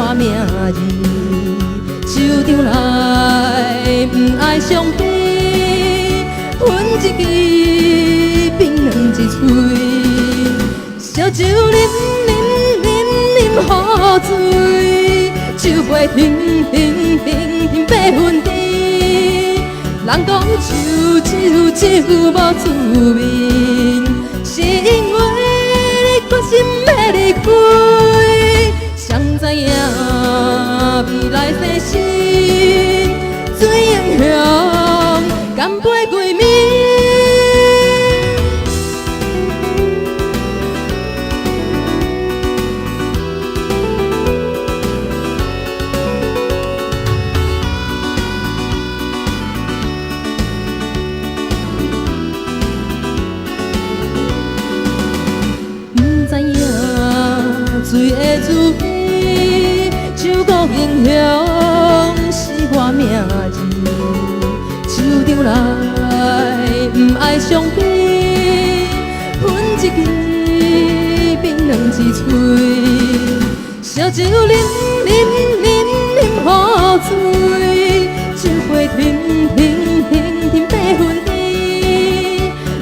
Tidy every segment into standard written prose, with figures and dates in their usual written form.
看名字，手掌内不爱伤悲，分一支冰两支嘴，烧酒啉啉啉啉好醉，酒杯停停停停八分甜。人讲酒酒酒无滋味，是因为你决心要离开。谁知影未来世事，水英雄甘陪归暝。水的滋味，唱歌英雄是我名字，手掌内不爱伤悲，分一支冰两支嘴，烧酒啉啉啉啉好醉，酒杯停停停停八分甜。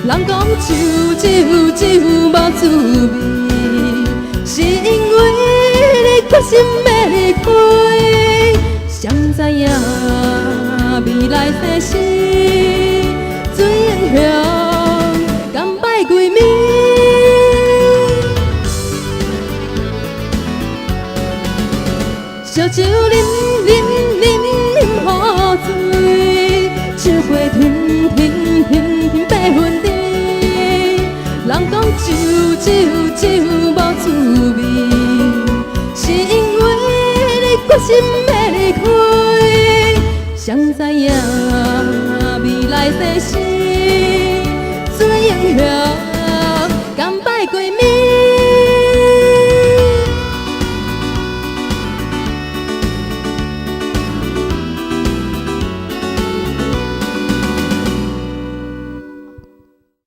人讲酒酒酒无滋味，是因为你决心要离开。谁知影未来世事，水英雄甘拜归暝。烧酒啉啉啉啉好醉，酒杯停停停停八分甜。人讲酒酒酒无滋味，是因为你决心要离开。谁知影未来世事，水英雄